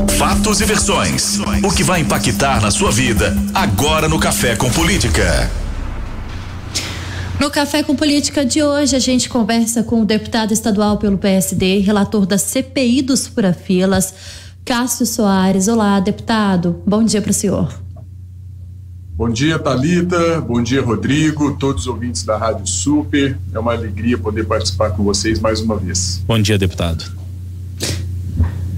Fatos e versões. O que vai impactar na sua vida agora no Café com Política. No Café com Política de hoje, a gente conversa com o deputado estadual pelo PSD, relator da CPI dos fura-filas, Cássio Soares. Olá, deputado. Bom dia para o senhor. Bom dia, Thalita. Bom dia, Rodrigo. Todos os ouvintes da Rádio Super. É uma alegria poder participar com vocês mais uma vez. Bom dia, deputado.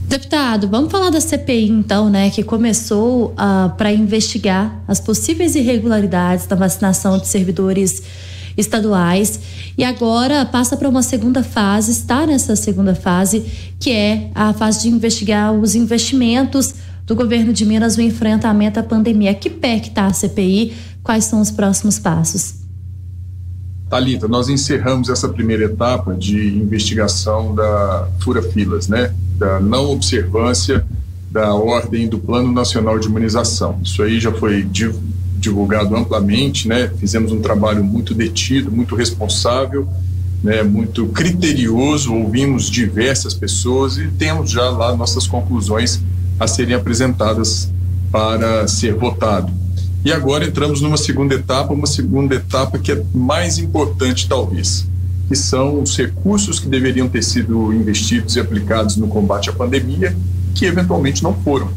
Deputado, vamos falar da CPI então, né, que começou para investigar as possíveis irregularidades da vacinação de servidores estaduais e agora passa para uma segunda fase, está nessa segunda fase, que é a fase de investigar os investimentos do governo de Minas no enfrentamento à pandemia. Que pé que está a CPI? Quais são os próximos passos? Thalita, nós encerramos essa primeira etapa de investigação da fura-filas, né? Da não observância da ordem do Plano Nacional de Imunização. Isso aí já foi divulgado amplamente, né? Fizemos um trabalho muito detido, muito responsável, né? Muito criterioso, ouvimos diversas pessoas e temos já lá nossas conclusões a serem apresentadas para ser votado. E agora entramos numa segunda etapa que é mais importante talvez, que são os recursos que deveriam ter sido investidos e aplicados no combate à pandemia, que eventualmente não foram.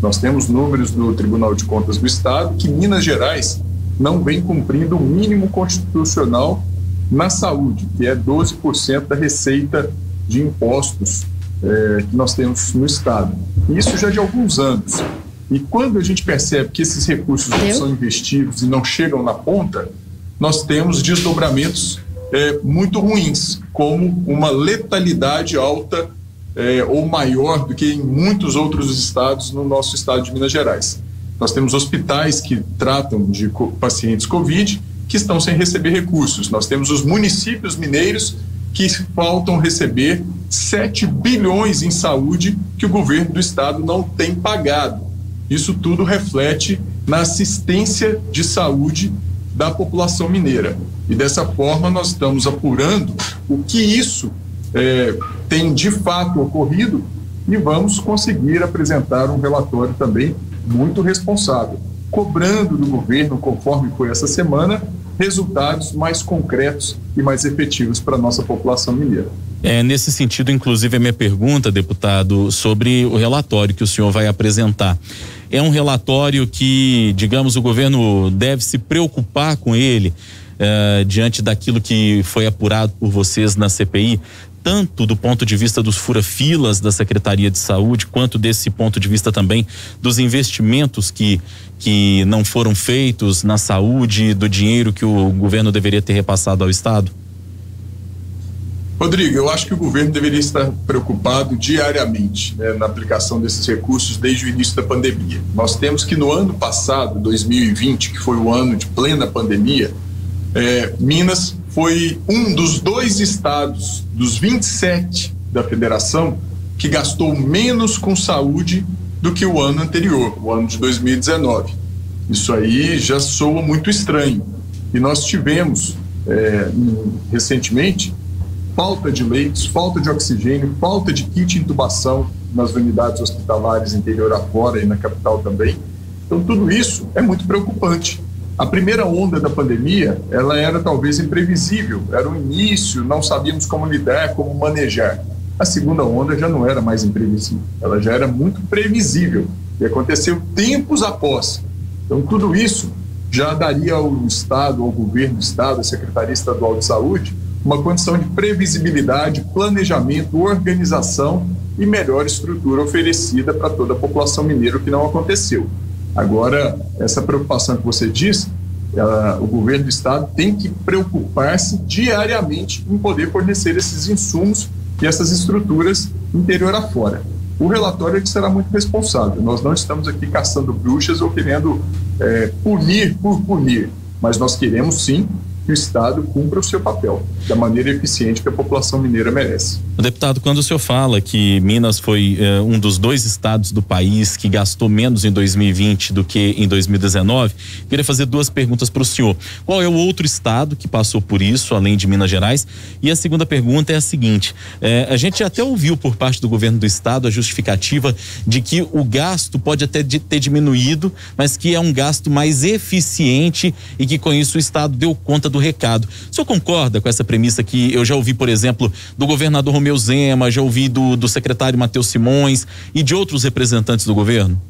Nós temos números do Tribunal de Contas do Estado que Minas Gerais não vem cumprindo o mínimo constitucional na saúde, que é 12% da receita de impostos que nós temos no Estado. Isso já de alguns anos. E quando a gente percebe que esses recursos não são investidos e não chegam na ponta, nós temos desdobramentos muito ruins, como uma letalidade alta ou maior do que em muitos outros estados no nosso estado de Minas Gerais. Nós temos hospitais que tratam de pacientes Covid que estão sem receber recursos. Nós temos os municípios mineiros que faltam receber 7 bilhões em saúde que o governo do estado não tem pagado. Isso tudo reflete na assistência de saúde da população mineira. E dessa forma nós estamos apurando o que isso tem de fato ocorrido e vamos conseguir apresentar um relatório também muito responsável, cobrando do governo, conforme foi essa semana, resultados mais concretos e mais efetivos para a nossa população mineira. Nesse sentido, inclusive, a minha pergunta, deputado, sobre o relatório que o senhor vai apresentar. É um relatório que, digamos, o governo deve se preocupar com ele diante daquilo que foi apurado por vocês na CPI, tanto do ponto de vista dos fura-filas da Secretaria de Saúde, quanto desse ponto de vista também dos investimentos que não foram feitos na saúde, do dinheiro que o governo deveria ter repassado ao Estado? Rodrigo, eu acho que o governo deveria estar preocupado diariamente, né, na aplicação desses recursos desde o início da pandemia. Nós temos que no ano passado, 2020, que foi o ano de plena pandemia, Minas foi um dos 2 estados dos 27 da federação que gastou menos com saúde do que o ano anterior, o ano de 2019. Isso aí já soa muito estranho. E nós tivemos recentemente falta de leitos, falta de oxigênio, falta de kit intubação nas unidades hospitalares interior afora e na capital também. Então tudo isso é muito preocupante. A primeira onda da pandemia, ela era talvez imprevisível, era o início, não sabíamos como lidar, como manejar. A segunda onda já não era mais imprevisível, ela já era muito previsível e aconteceu tempos após. Então tudo isso já daria ao Estado, ao governo do Estado, à Secretaria Estadual de Saúde, uma condição de previsibilidade, planejamento, organização e melhor estrutura oferecida para toda a população mineira, o que não aconteceu. Agora, essa preocupação que você diz, o governo do estado tem que preocupar-se diariamente em poder fornecer esses insumos e essas estruturas interior afora. O relatório ele será muito responsável. Nós não estamos aqui caçando bruxas ou querendo punir por punir, mas nós queremos sim que o Estado cumpra o seu papel da maneira eficiente que a população mineira merece. Deputado, quando o senhor fala que Minas foi um dos 2 estados do país que gastou menos em 2020 do que em 2019, queria fazer 2 perguntas para o senhor. Qual é o outro estado que passou por isso, além de Minas Gerais? E a segunda pergunta é a seguinte: a gente até ouviu por parte do governo do estado a justificativa de que o gasto pode até ter diminuído, mas que é um gasto mais eficiente e que com isso o estado deu conta do recado. O senhor concorda com essa premissa que eu já ouvi, por exemplo, do governador Romeu Zema, já ouvi do secretário Matheus Simões e de outros representantes do governo?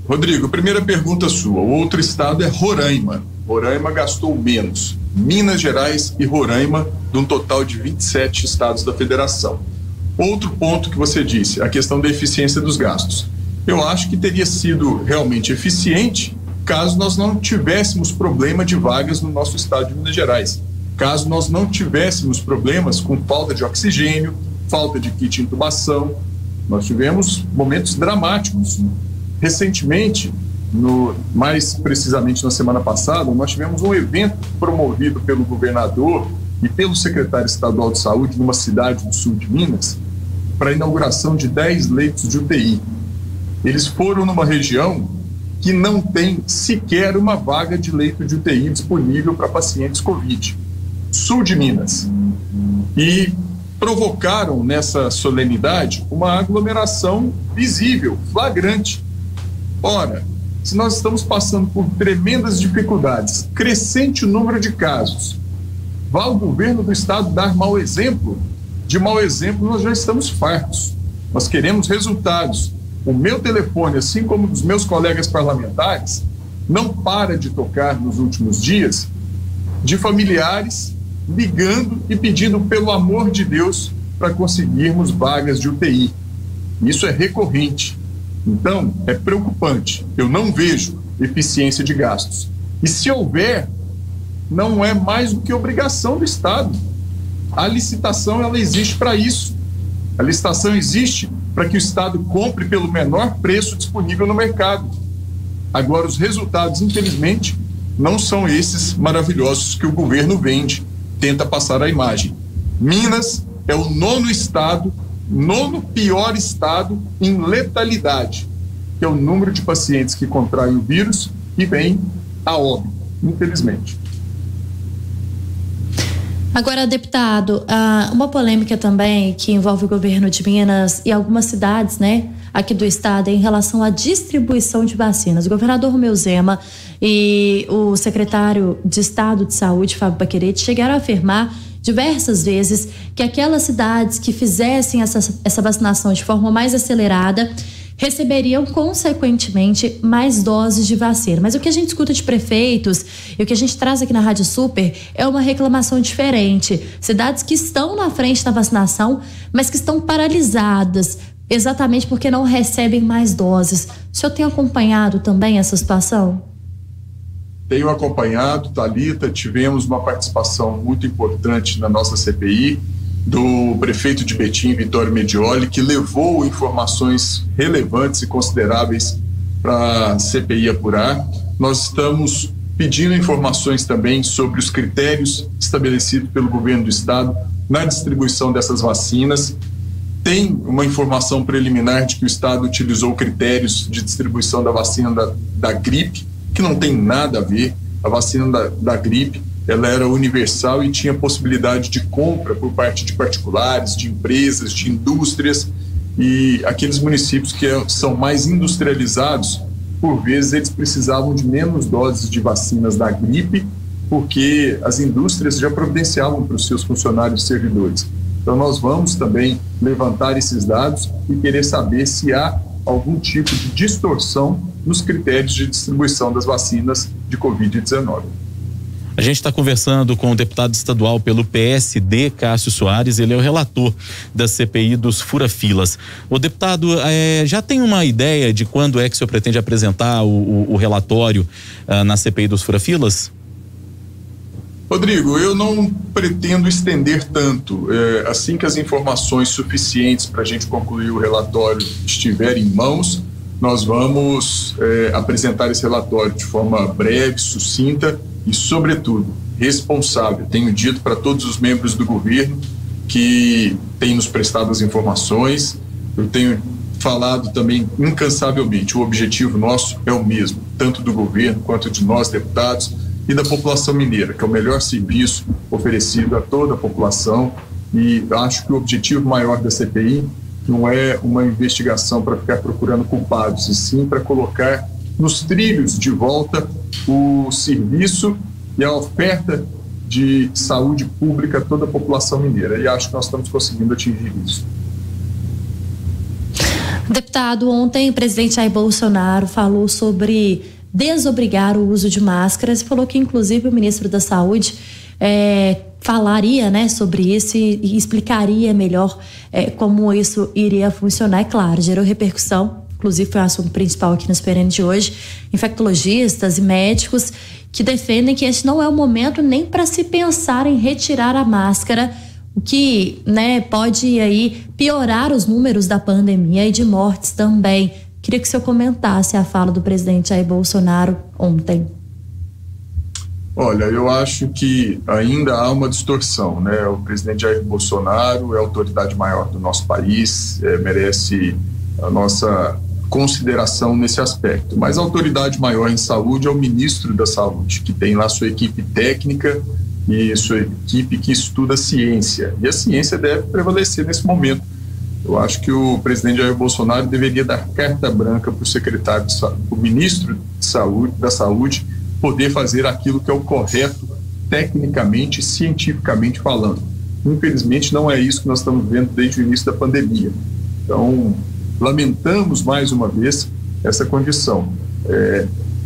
Rodrigo, primeira pergunta sua. O outro estado é Roraima. Roraima gastou menos. Minas Gerais e Roraima, de um total de 27 estados da federação. Outro ponto que você disse, a questão da eficiência dos gastos. Eu acho que teria sido realmente eficiente caso nós não tivéssemos problema de vagas no nosso estado de Minas Gerais. Caso nós não tivéssemos problemas com falta de oxigênio, falta de kit de intubação. Nós tivemos momentos dramáticos. Recentemente, mais precisamente na semana passada, nós tivemos um evento promovido pelo governador e pelo secretário estadual de saúde numa cidade do sul de Minas para a inauguração de 10 leitos de UTI. Eles foram numa região que não tem sequer uma vaga de leito de UTI disponível para pacientes Covid. Sul de Minas, e provocaram nessa solenidade uma aglomeração visível, flagrante. Ora, se nós estamos passando por tremendas dificuldades, crescente o número de casos, vai o governo do estado dar mau exemplo? De mau exemplo nós já estamos fartos. Nós queremos resultados. O meu telefone, assim como dos meus colegas parlamentares, não para de tocar nos últimos dias de familiares ligando e pedindo, pelo amor de Deus, para conseguirmos vagas de UTI. Isso é recorrente. Então, é preocupante. Eu não vejo eficiência de gastos. E se houver, não é mais do que obrigação do Estado. A licitação, ela existe para isso. A licitação existe para que o Estado compre pelo menor preço disponível no mercado. Agora, os resultados, infelizmente, não são esses maravilhosos que o governo vende, tenta passar a imagem. Minas é o 9º estado, 9º pior estado em letalidade, que é o número de pacientes que contraem o vírus e vêm a óbito, infelizmente. Agora, deputado, uma polêmica também que envolve o governo de Minas e algumas cidades, né, aqui do estado, em relação à distribuição de vacinas. O governador Romeu Zema e o secretário de Estado de Saúde, Fábio Baquerete, chegaram a afirmar diversas vezes que aquelas cidades que fizessem essa vacinação de forma mais acelerada receberiam, consequentemente, mais doses de vacina. Mas o que a gente escuta de prefeitos e o que a gente traz aqui na Rádio Super é uma reclamação diferente. Cidades que estão na frente da vacinação, mas que estão paralisadas, exatamente porque não recebem mais doses. O senhor tem acompanhado também essa situação? Tenho acompanhado, Thalita. Tivemos uma participação muito importante na nossa CPI do prefeito de Betim, Vitório Medioli, que levou informações relevantes e consideráveis para a CPI apurar. Nós estamos pedindo informações também sobre os critérios estabelecidos pelo governo do estado na distribuição dessas vacinas. Tem uma informação preliminar de que o estado utilizou critérios de distribuição da vacina da gripe, que não tem nada a ver. A vacina da gripe, ela era universal e tinha possibilidade de compra por parte de particulares, de empresas, de indústrias, e aqueles municípios que são mais industrializados, por vezes eles precisavam de menos doses de vacinas da gripe, porque as indústrias já providenciavam para os seus funcionários e servidores. Então nós vamos também levantar esses dados e querer saber se há algum tipo de distorção nos critérios de distribuição das vacinas de Covid-19. A gente está conversando com o deputado estadual pelo PSD, Cássio Soares. Ele é o relator da CPI dos fura-filas. O deputado, já tem uma ideia de quando é que o senhor pretende apresentar o relatório na CPI dos fura-filas? Rodrigo, eu não pretendo estender tanto. Assim que as informações suficientes para a gente concluir o relatório estiverem em mãos, nós vamos apresentar esse relatório de forma breve, sucinta e, sobretudo, responsável. Tenho dito para todos os membros do governo que tem nos prestado as informações. Eu tenho falado também incansavelmente, o objetivo nosso é o mesmo, tanto do governo quanto de nós, deputados, e da população mineira, que é o melhor serviço oferecido a toda a população. E acho que o objetivo maior da CPI não é uma investigação para ficar procurando culpados, e sim para colocar nos trilhos de volta o serviço e a oferta de saúde pública a toda a população mineira. E acho que nós estamos conseguindo atingir isso. Deputado, ontem o presidente Jair Bolsonaro falou sobre desobrigar o uso de máscaras e falou que inclusive o ministro da Saúde falaria, né, sobre isso e explicaria melhor como isso iria funcionar. É claro, gerou repercussão, inclusive foi o assunto principal aqui no SPN de hoje. Infectologistas e médicos que defendem que esse não é o momento nem para se pensar em retirar a máscara, o que, né, pode aí piorar os números da pandemia e de mortes também. Queria que o senhor comentasse a fala do presidente Jair Bolsonaro ontem. Olha, eu acho que ainda há uma distorção, né? O presidente Jair Bolsonaro é a autoridade maior do nosso país, merece a nossa consideração nesse aspecto. Mas a autoridade maior em saúde é o ministro da Saúde, que tem lá sua equipe técnica e sua equipe que estuda ciência. E a ciência deve prevalecer nesse momento. Eu acho que o presidente Jair Bolsonaro deveria dar carta branca para o secretário de saúde, o ministro da Saúde, poder fazer aquilo que é o correto, tecnicamente e cientificamente falando. Infelizmente, não é isso que nós estamos vendo desde o início da pandemia. Então, lamentamos mais uma vez essa condição.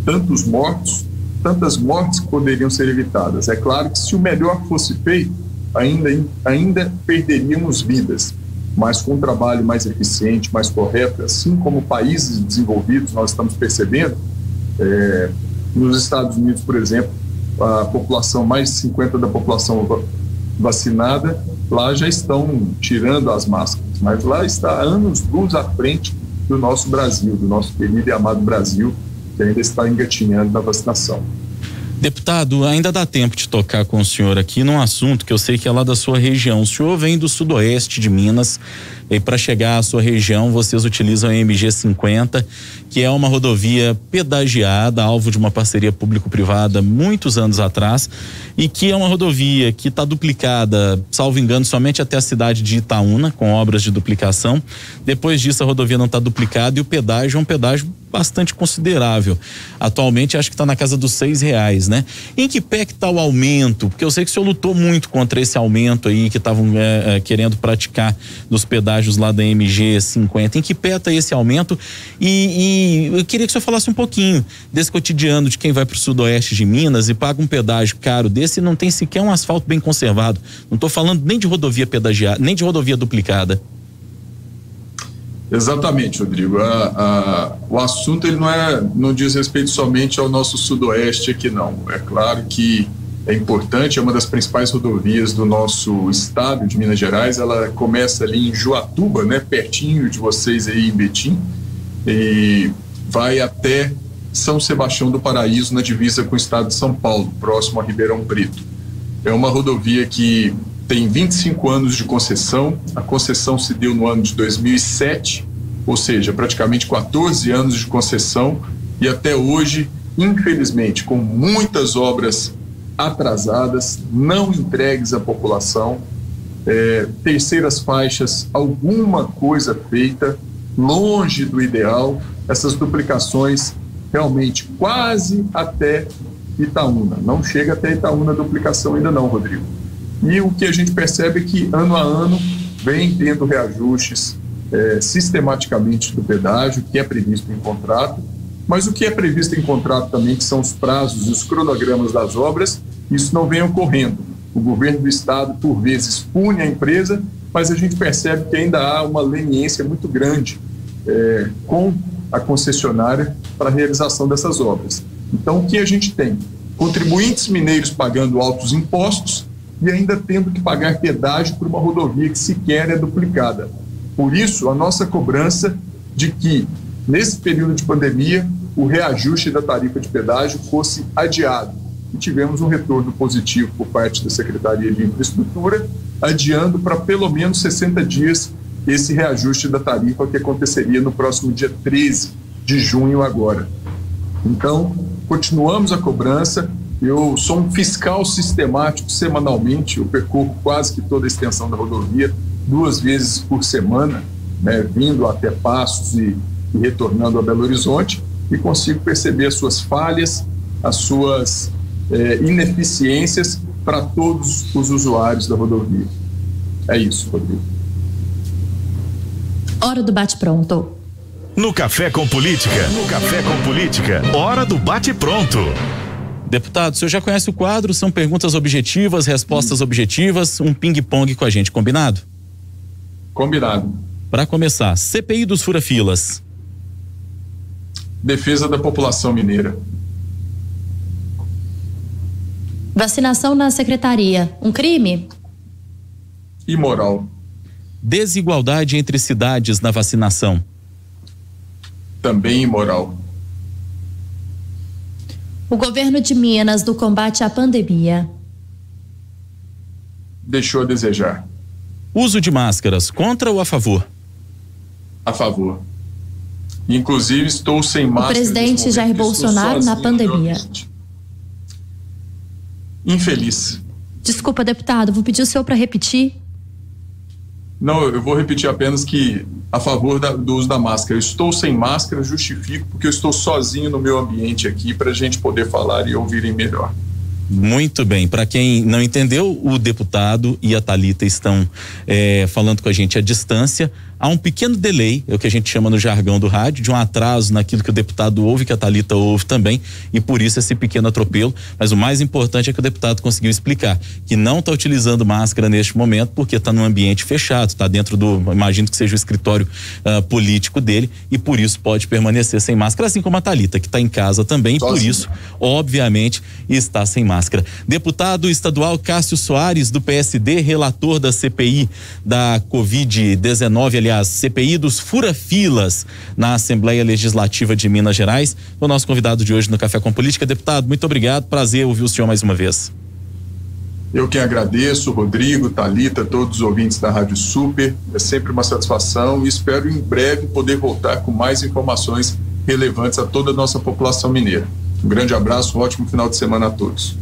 Tantas mortes que poderiam ser evitadas. É claro que se o melhor fosse feito, ainda perderíamos vidas, mas com um trabalho mais eficiente, mais correto, assim como países desenvolvidos nós estamos percebendo. Nos Estados Unidos, por exemplo, a população, mais de 50% da população vacinada, lá já estão tirando as máscaras, mas lá está anos-luz à frente do nosso Brasil, do nosso querido e amado Brasil, que ainda está engatinhando na vacinação. Deputado, ainda dá tempo de tocar com o senhor aqui num assunto que eu sei que é lá da sua região. O senhor vem do sudoeste de Minas e para chegar à sua região vocês utilizam a MG 50, que é uma rodovia pedagiada, alvo de uma parceria público-privada muitos anos atrás, e que é uma rodovia que está duplicada, salvo engano, somente até a cidade de Itaúna, com obras de duplicação. Depois disso a rodovia não está duplicada e o pedágio é um pedágio bastante considerável. Atualmente acho que está na casa dos R$6, né? Em que pé que está o aumento? Porque eu sei que o senhor lutou muito contra esse aumento aí que estavam querendo praticar dos pedágios lá da MG 50. Em que pé está esse aumento? E eu queria que o senhor falasse um pouquinho desse cotidiano de quem vai para o sudoeste de Minas e paga um pedágio caro desse e não tem sequer um asfalto bem conservado. Não estou falando nem de rodovia pedagiada, nem de rodovia duplicada. Exatamente, Rodrigo. O assunto ele não diz respeito somente ao nosso sudoeste aqui, não. É claro que é importante, é uma das principais rodovias do nosso estado de Minas Gerais. Ela começa ali em Juatuba, né, pertinho de vocês aí em Betim, e vai até São Sebastião do Paraíso, na divisa com o estado de São Paulo, próximo a Ribeirão Preto. É uma rodovia que tem 25 anos de concessão. A concessão se deu no ano de 2007, ou seja, praticamente 14 anos de concessão, e até hoje, infelizmente, com muitas obras atrasadas, não entregues à população, terceiras faixas, alguma coisa feita, longe do ideal, essas duplicações realmente quase até Itaúna. Não chega até Itaúna a duplicação ainda não, Rodrigo. E o que a gente percebe é que ano a ano vem tendo reajustes sistematicamente do pedágio, que é previsto em contrato, mas o que é previsto em contrato também, que são os prazos e os cronogramas das obras, isso não vem ocorrendo. O governo do estado, por vezes, pune a empresa, mas a gente percebe que ainda há uma leniência muito grande com a concessionária para a realização dessas obras. Então, o que a gente tem? Contribuintes mineiros pagando altos impostos e ainda tendo que pagar pedágio por uma rodovia que sequer é duplicada. Por isso, a nossa cobrança de que, nesse período de pandemia, o reajuste da tarifa de pedágio fosse adiado. E tivemos um retorno positivo por parte da Secretaria de Infraestrutura adiando para pelo menos 60 dias esse reajuste da tarifa que aconteceria no próximo dia 13 de junho agora. Então, continuamos a cobrança. Eu sou um fiscal sistemático semanalmente, eu percorro quase que toda a extensão da rodovia 2 vezes por semana, né, vindo até Passos e retornando a Belo Horizonte, e consigo perceber as suas falhas, as suas ineficiências para todos os usuários da rodovia. É isso, Rodrigo. Hora do bate-pronto. No Café com Política, hora do bate-pronto. Deputado, o senhor já conhece o quadro, são perguntas objetivas, respostas objetivas, um ping-pong com a gente, combinado? Combinado. Para começar, CPI dos fura-filas. Defesa da população mineira. Vacinação na secretaria, um crime? Imoral. Desigualdade entre cidades na vacinação. Também imoral. O governo de Minas no combate à pandemia. Deixou a desejar. Uso de máscaras, contra ou a favor? A favor. Inclusive, estou sem máscara. O presidente Jair Bolsonaro na pandemia. Infeliz. Desculpa, deputado, vou pedir o senhor para repetir. Não, eu vou repetir apenas que a favor do uso da máscara. Eu estou sem máscara, justifico, porque eu estou sozinho no meu ambiente aqui para a gente poder falar e ouvirem melhor. Muito bem, para quem não entendeu, o deputado e a Thalita estão falando com a gente à distância. Há um pequeno delay, é o que a gente chama no jargão do rádio, de um atraso naquilo que o deputado ouve, que a Thalita ouve também, e por isso esse pequeno atropelo. Mas o mais importante é que o deputado conseguiu explicar que não está utilizando máscara neste momento porque está num ambiente fechado, está dentro imagino que seja o escritório político dele, e por isso pode permanecer sem máscara, assim como a Thalita, que está em casa também, e por isso, obviamente, está sem máscara. Deputado estadual Cássio Soares, do PSD, relator da CPI da Covid-19, aliás, CPI dos fura-filas na Assembleia Legislativa de Minas Gerais, o nosso convidado de hoje no Café com Política. Deputado, muito obrigado, prazer ouvir o senhor mais uma vez. Eu que agradeço, Rodrigo, Thalita, todos os ouvintes da Rádio Super, é sempre uma satisfação e espero em breve poder voltar com mais informações relevantes a toda a nossa população mineira. Um grande abraço, um ótimo final de semana a todos.